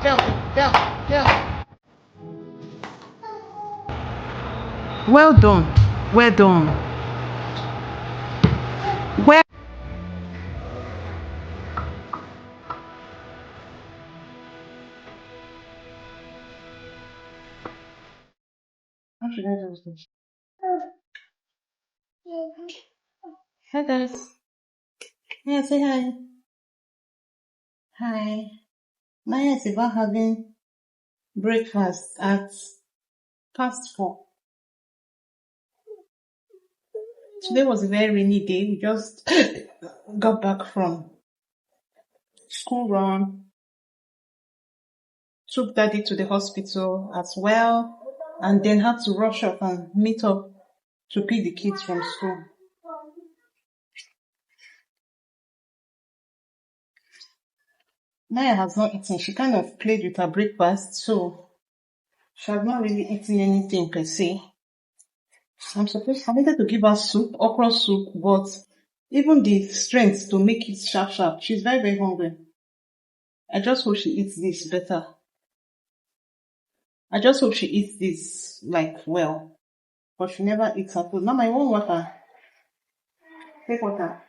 jump, jump, jump. Well done. Well done. Well. How should I do this? Hi guys. Yeah, say hi. Hi. Maya is about having breakfast at past 4. Today was a very rainy day. We just got back from school run, took daddy to the hospital as well, and then had to rush up and meet up to pick the kids from school. Naya has not eaten. She kind of played with her breakfast, so she has not really eaten anything per se. I wanted to give her soup, okra soup, but even the strength to make it sharp, she's very, very hungry. I just hope she eats this better. I just hope she eats this, like, well. But she never eats her food. Now, I want water. Take water.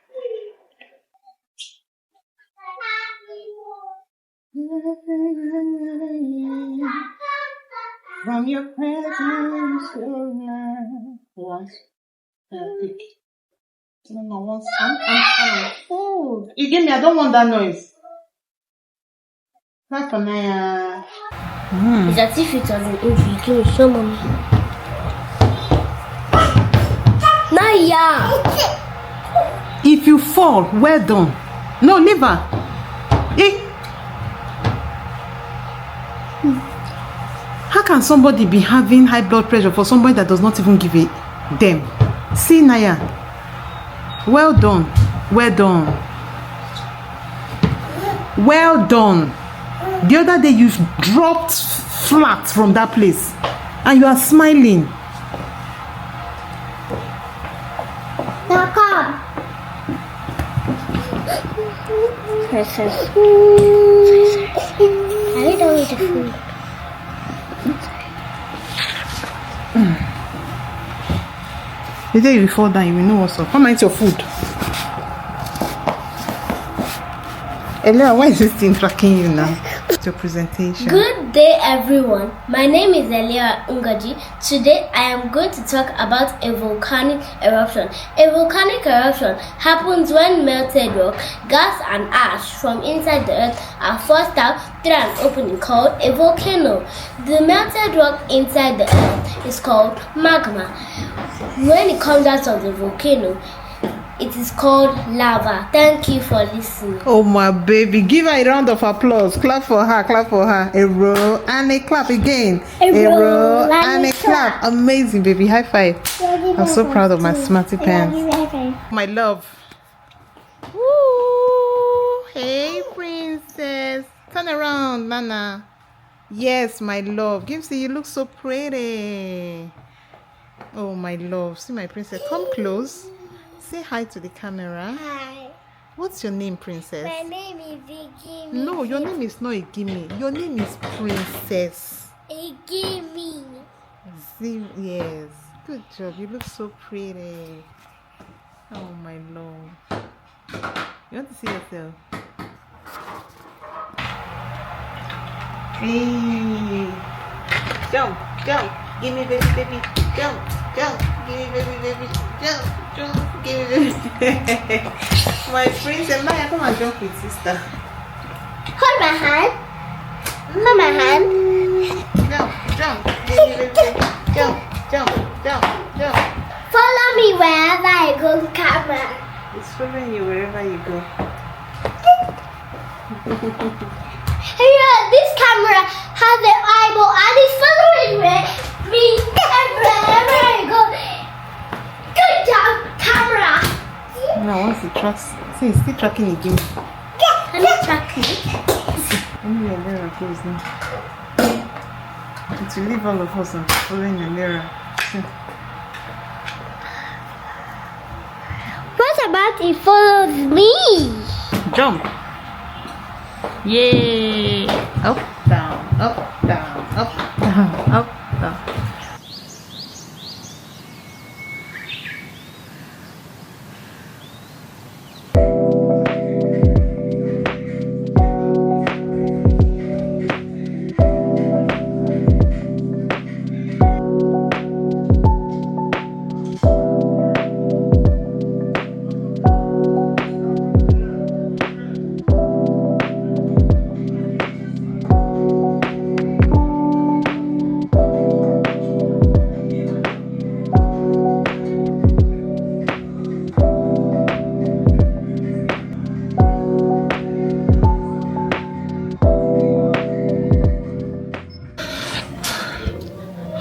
From your presence, what? Pick. No, once. Oh, you give me. I don't want that noise. Not for Naya. It's as if it was an injury. Can you show mommy? Naya! If you fall, well done. No, leave her. How can somebody be having high blood pressure for somebody that does not even give a damn? See, Naya. Well done. Well done. Well done. The other day you dropped flat from that place and you are smiling. Now come. Princess. I don't eat the food. The day you fall down, you will know what's up. Come and eat your food. Elia, why is this thing tracking you now? It's your presentation. Good day, everyone. My name is Elia Ungaji. Today, I am going to talk about a volcanic eruption. A volcanic eruption happens when melted rock, gas, and ash from inside the earth are forced out through an opening called a volcano. The melted rock inside the earth is called magma. When it comes out of the volcano, it is called lava. Thank you for listening. Oh my baby, give her a round of applause. Clap for her, clap for her. A roll and a clap again. A roll and a clap. Amazing, baby. High five. I'm so proud of my smarty pants. My love. Woo! Hey, princess. Turn around, Nana. Yes, my love. Gimsy, you look so pretty. Oh, my love. See my princess. Come close. Say hi to the camera. Hi. What's your name, princess? My name is Igimi. No, your name is not Igimi. Your name is Princess. Igimi. Yes. Good job. You look so pretty. Oh, my love. You want to see yourself? Hey. Jump, jump. Give me baby, baby. Jump, jump. Give me baby, baby. Jump, jump. Give me baby. My princess, Maya, come and jump with sister. Hold my hand. Hold my hand. Jump, jump. Give me baby, baby. Jump, jump, jump, jump. Follow me wherever I go, camera. It's following you wherever you go. Here, this camera has an eyeball and it's following me wherever I go. Good job, camera. Now once it tracks, see, it's still tracking again. Can you track me? Only your mirror goes now. It will leave all of us and following your mirror. What about it follows me? Jump. Yay! Up, down. Up, down, up, down, up, down.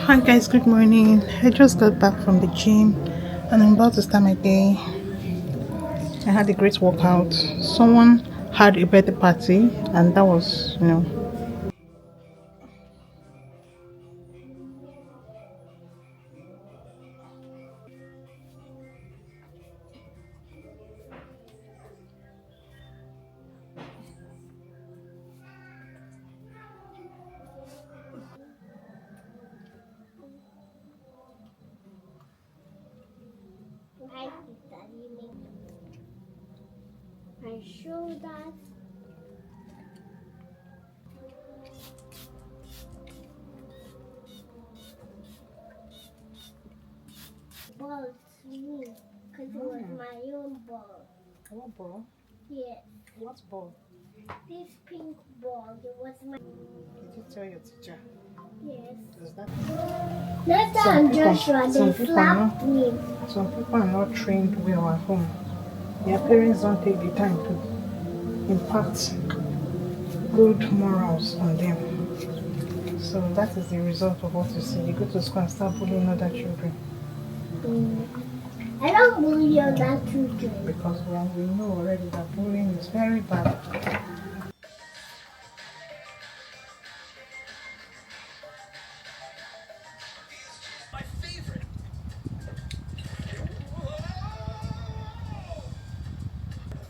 Hi guys, good morning. I just got back from the gym and I'm about to start my day. I had a great workout. Someone had a birthday party and that was, I show that. Ball to me, because it was my own ball. What ball? Yes. What ball? This pink ball, it was my... Did you tell your teacher? Yes. Does that... Nathan and Joshua, they slapped me. Some people are not trained well at home. Their parents don't take the time to impact good morals on them. So that is the result of what you see. You go to school and start bullying other children. I don't bully other children. Because we know already that bullying is very bad. My favorite.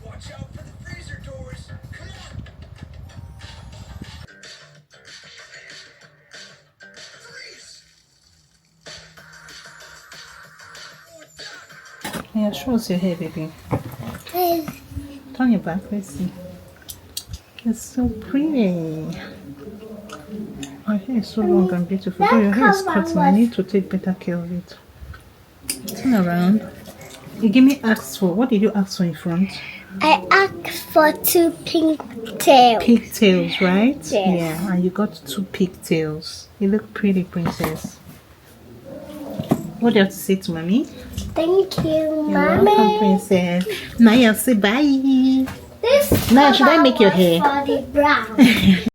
Watch out for the freezer doors. Come on. Freeze. Yeah, show us your hair, baby. Hey. Turn your back, let's see. It's so pretty. Your hair is so long and beautiful. Though your hair is cutting, I need to take better care of it. Turn around. You give me asked for. What did you ask for in front? I asked for 2 pink tails. Pigtails, right? Yes. Yeah, and you got 2 pigtails. You look pretty, princess. What do you have to say to mommy? Thank you, You're Mommy. welcome, princess. Now you say bye. This Now, should I cover make your was hair? for the brown.